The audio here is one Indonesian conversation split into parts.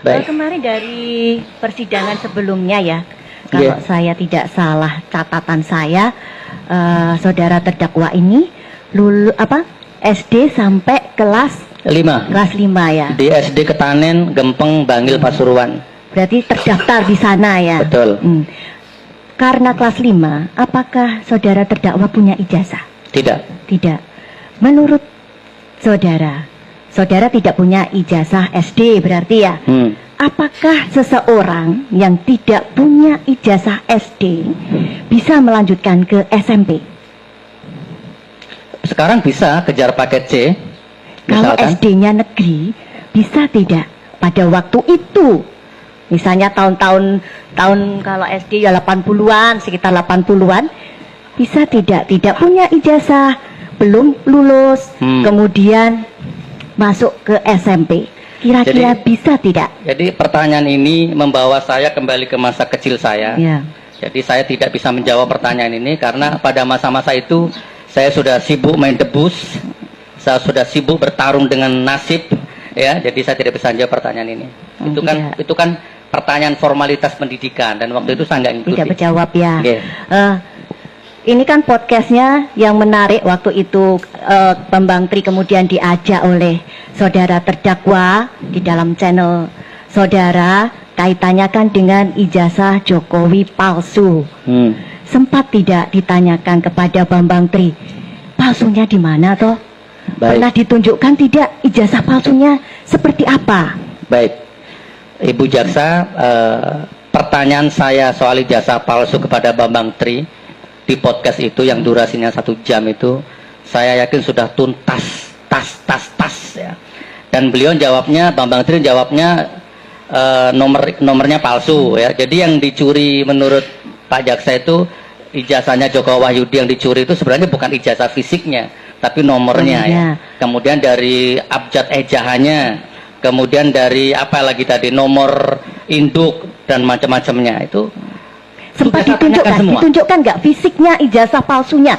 Baik. Kemarin dari persidangan sebelumnya ya, kalau saya tidak salah catatan saya, saudara terdakwa ini SD sampai kelas 5. Kelas 5 ya. Di SD Ketanen, Gempeng, Bangil, Pasuruan. Berarti terdaftar di sana ya. Betul. Karena kelas 5, apakah saudara terdakwa punya ijazah? Tidak. Tidak. Menurut saudara tidak punya ijazah SD berarti ya. Apakah seseorang yang tidak punya ijazah SD bisa melanjutkan ke SMP? Sekarang bisa kejar paket C. Kalau SD-nya negeri, bisa tidak pada waktu itu? Misalnya tahun kalau SD ya 80-an, sekitar 80-an, bisa tidak punya ijazah, belum lulus, kemudian masuk ke SMP. Kira-kira bisa tidak? Jadi pertanyaan ini membawa saya kembali ke masa kecil saya. Ya. Jadi saya tidak bisa menjawab pertanyaan ini karena pada masa-masa itu saya sudah sibuk main debus, saya sudah sibuk bertarung dengan nasib, ya. Jadi saya tidak bisa menjawab pertanyaan ini. Itu kan pertanyaan formalitas pendidikan dan waktu itu saya nggak ngikuti. Tidak berjawab ya. Okay. Ini kan podcastnya yang menarik waktu itu Bambang Tri kemudian diajak oleh saudara terdakwa di dalam channel saudara, kaitannya kan dengan ijazah Jokowi palsu. Sempat tidak ditanyakan kepada Bambang Tri, palsunya di mana toh? Baik. Pernah ditunjukkan tidak ijazah palsunya seperti apa? Baik, Ibu Jaksa, pertanyaan saya soal ijazah palsu kepada Bambang Tri di podcast itu yang durasinya 1 jam itu, saya yakin sudah tuntas, tas ya. Dan beliau jawabnya, Bambang Tri jawabnya nomornya palsu ya. Jadi yang dicuri menurut Pak Jaksa itu ijazahnya Joko Wahyudi yang dicuri itu sebenarnya bukan ijazah fisiknya, tapi nomornya ya. Kemudian dari abjad ejahannya, kemudian dari apa lagi tadi, nomor induk dan macam-macamnya itu. Sempat ditunjukkan nggak fisiknya ijazah palsunya?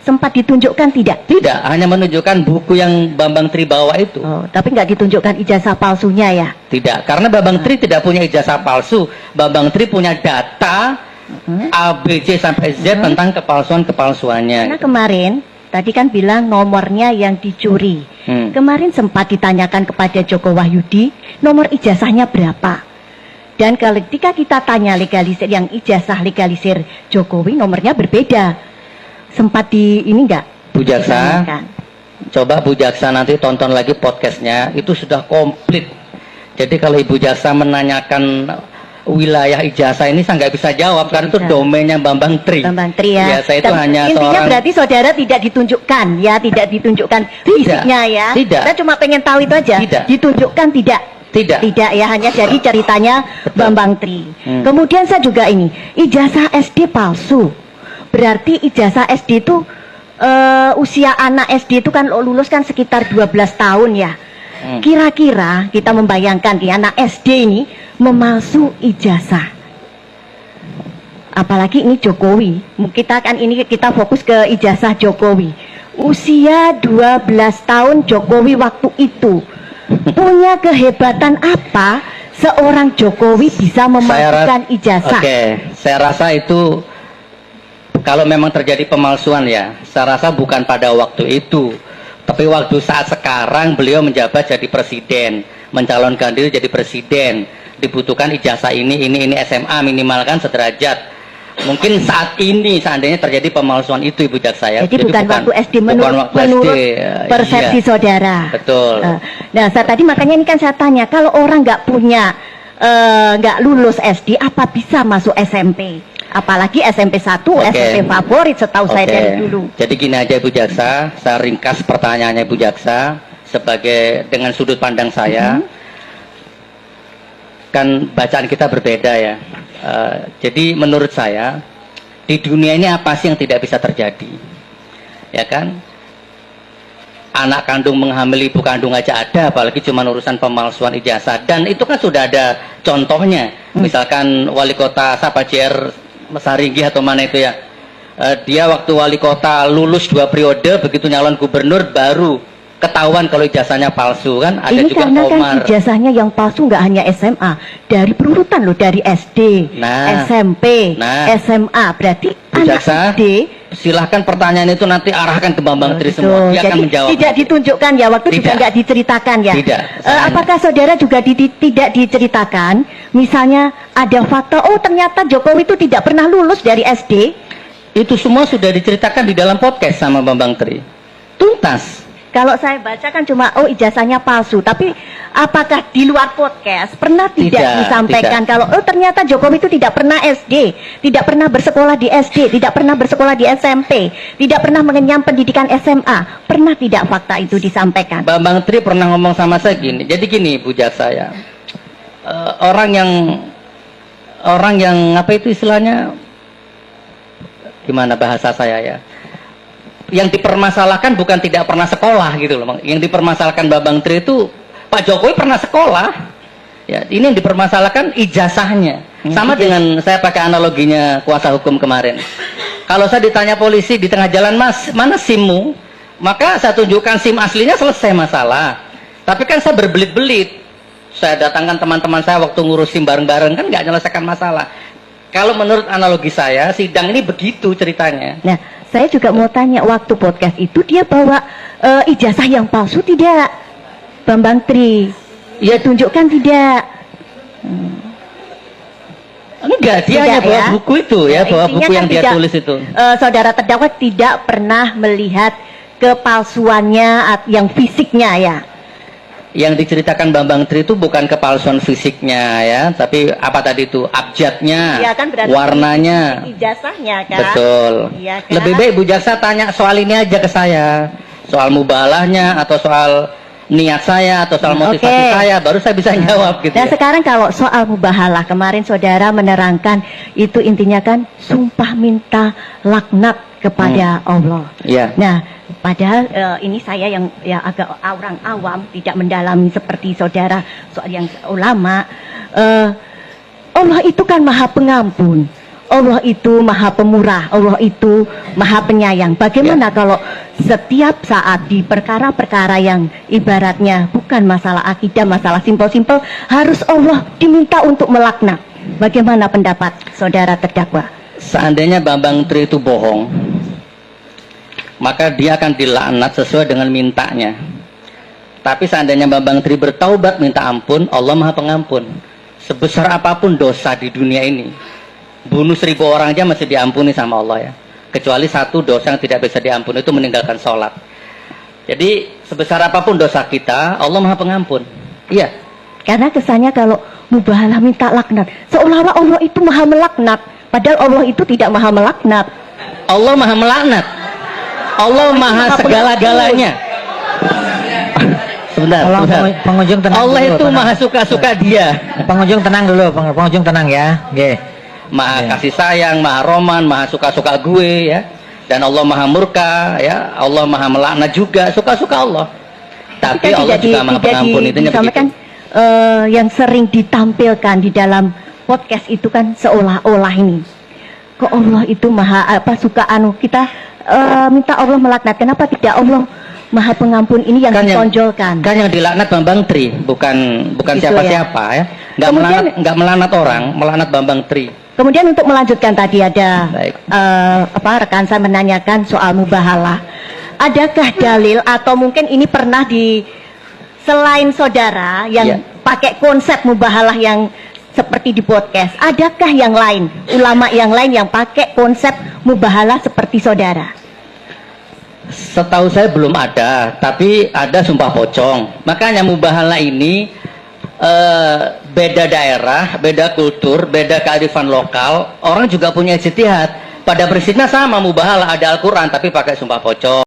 Sempat ditunjukkan tidak? Tidak, hanya menunjukkan buku yang Bambang Tri bawa itu. Oh, tapi nggak ditunjukkan ijazah palsunya ya? Tidak, karena Bambang Tri tidak punya ijazah palsu. Bambang Tri punya data A, B, C sampai Z tentang kepalsuannya. Karena kemarin tadi kan bilang nomornya yang dicuri. Kemarin sempat ditanyakan kepada Joko Wahyudi, nomor ijazahnya berapa? Dan ketika kita tanya legalisir yang ijazah legalisir Jokowi, nomornya berbeda. Sempat ini enggak? Bu Jaksa, coba Bu Jaksa nanti tonton lagi podcastnya, itu sudah komplit. Jadi kalau Ibu Jaksa menanyakan wilayah ijazah ini saya nggak bisa jawab karena itu domainnya Bambang Tri. Bambang Tri ya. Saya itu hanya intinya berarti saudara tidak ditunjukkan ya, tidak ditunjukkan fisiknya ya. Tidak. Kita cuma pengen tahu itu aja. Tidak. Ditunjukkan tidak? Tidak ya, hanya jadi ceritanya Bambang Tri. Kemudian saya juga ini, ijazah SD palsu. Berarti ijazah SD itu usia anak SD itu kan lulus kan sekitar 12 tahun ya. Kira-kira kita membayangkan di anak SD ini memalsu ijazah. Apalagi ini Jokowi. Kita fokus ke ijazah Jokowi. Usia 12 tahun Jokowi waktu itu. Punya kehebatan apa seorang Jokowi bisa memalsukan ijazah? Saya rasa itu kalau memang terjadi pemalsuan ya, saya rasa bukan pada waktu itu, tapi waktu saat sekarang beliau menjabat jadi presiden, mencalonkan diri jadi presiden, dibutuhkan ijazah ini SMA minimalkan sederajat. Mungkin saat ini seandainya terjadi pemalsuan itu Ibu Jaksa ya. Jadi bukan waktu SD menurut persepsi saudara. Betul. Nah tadi makanya ini kan saya tanya, kalau orang nggak punya nggak lulus SD, apa bisa masuk SMP? Apalagi SMP 1, SMP favorit setahu saya dari dulu. Jadi gini aja Ibu Jaksa, saya ringkas pertanyaannya Ibu Jaksa sebagai dengan sudut pandang saya. Kan bacaan kita berbeda ya. Jadi menurut saya di dunia ini apa sih yang tidak bisa terjadi? Ya kan? Anak kandung menghamili ibu kandung aja ada, apalagi cuma urusan pemalsuan ijazah. Dan itu kan sudah ada contohnya. Misalkan wali kota JR Saringi atau mana itu ya, dia waktu wali kota lulus 2 periode, begitu nyalon gubernur baru ketahuan kalau ijazahnya palsu kan, ada Ini juga karena kan Komar. ijazahnya yang palsu nggak hanya SMA, dari perurutan loh, dari SD, Nah. SMP, Nah. SMA. Berarti Bu anak Jaksa, SD. silahkan pertanyaan itu nanti arahkan ke Bambang Tri Betul. semua, dia akan Jadi menjawab. tidak ditunjukkan ya, waktu juga Tidak. nggak diceritakan ya. Tidak. Apakah saudara juga tidak diceritakan, misalnya ada fakta, oh ternyata Jokowi itu tidak pernah lulus dari SD? Itu semua sudah diceritakan di dalam podcast sama Bambang Tri. Tuntas. Kalau saya baca kan cuma oh ijazahnya palsu, tapi apakah di luar podcast pernah tidak disampaikan kalau oh ternyata Jokowi itu tidak pernah SD, tidak pernah bersekolah di SD, tidak pernah bersekolah di SMP, tidak pernah mengenyam pendidikan SMA, pernah tidak fakta itu disampaikan? Bambang Tri pernah ngomong sama saya gini, jadi gini Bu Jaksa ya, orang yang apa itu istilahnya, gimana bahasa saya ya, yang dipermasalahkan bukan tidak pernah sekolah gitu loh. Yang dipermasalahkan Bambang Tri itu Pak Jokowi pernah sekolah. Ya, ini yang dipermasalahkan ijazahnya. Sama dengan saya pakai analoginya kuasa hukum kemarin. Kalau saya ditanya polisi di tengah jalan, Mas, mana SIM-mu? Maka saya tunjukkan SIM aslinya, selesai masalah. Tapi kan saya berbelit-belit. Saya datangkan teman-teman saya waktu ngurus SIM bareng-bareng, kan nggak menyelesaikan masalah. Kalau menurut analogi saya, sidang ini begitu ceritanya. Nah, saya juga mau tanya, waktu podcast itu dia bawa ijazah yang palsu tidak, Bambang Tri? Ya tunjukkan tidak? Enggak, dia Tidak, hanya bawa ya? buku itu ya, bawa Intinya buku kan yang dia tidak, tulis itu. Saudara terdakwa tidak pernah melihat kepalsuannya yang fisiknya ya. Yang diceritakan Bambang Tri itu bukan kepalsuan fisiknya ya, tapi apa tadi itu, abjadnya, Ya kan, berarti warnanya. Ijazahnya kan. Betul. Iya kan? Lebih baik Bu Jaksa tanya soal ini aja ke saya, soal mubalahnya atau soal niat saya atau soal motivasi Oke. saya, baru saya bisa jawab gitu. Dan Ya. sekarang kalau soal mubahalah, kemarin saudara menerangkan itu intinya kan sumpah minta laknat kepada Allah. Iya. Nah, padahal ini saya yang ya agak orang awam, tidak mendalami seperti saudara soal yang ulama. Allah itu kan maha pengampun, Allah itu maha pemurah, Allah itu maha penyayang. Bagaimana kalau setiap saat di perkara-perkara yang ibaratnya bukan masalah akidah, masalah simpel-simpel, harus Allah diminta untuk melaknat? Bagaimana pendapat saudara terdakwa? Seandainya Bambang Tri itu bohong, maka dia akan dilaknat sesuai dengan mintanya. Tapi seandainya Bambang Tri bertaubat minta ampun, Allah maha pengampun. Sebesar apapun dosa di dunia ini, bunuh 1000 orang aja masih diampuni sama Allah ya. Kecuali satu dosa yang tidak bisa diampuni, itu meninggalkan sholat. Jadi sebesar apapun dosa kita, Allah maha pengampun. Iya. Karena kesannya kalau mubahalah minta laknat, seolah-olah Allah itu maha melaknat, padahal Allah itu tidak maha melaknat. Allah maha melaknat. Allah maha segala-galanya. Sebentar, Tolong sebentar. pengunjung tenang Allah dulu, itu tenang. maha suka-suka dia. Pengunjung tenang dulu, pengunjung tenang ya. Oke. Maha Ya. kasih sayang, maha roman, maha suka-suka gue ya. Dan Allah maha murka ya. Allah maha melaknat juga, suka-suka Allah. Tapi kan Allah juga maha pengampun, intinya disampaikan, begitu. yang sering ditampilkan di dalam podcast itu kan seolah-olah ini kok Allah itu maha suka kita minta Allah melaknat, kenapa tidak Allah maha pengampun? Ini yang ditonjolkan. Kan yang dilaknat Bambang Tri, bukan Gitu siapa-siapa ya. Nggak melaknat orang, melaknat Bambang Tri. Kemudian untuk melanjutkan tadi ada Baik. rekan saya menanyakan soal mubahalah. Adakah dalil atau mungkin ini pernah selain saudara yang pakai konsep mubahalah yang seperti di podcast, adakah yang lain, ulama yang lain yang pakai konsep mubahalah seperti saudara? Setahu saya belum ada, tapi ada sumpah pocong. Makanya mubahalah ini beda daerah, beda kultur, beda kearifan lokal. Orang juga punya ijtihad. Pada prinsipnya sama mubahalah, ada Al-Quran tapi pakai sumpah pocong.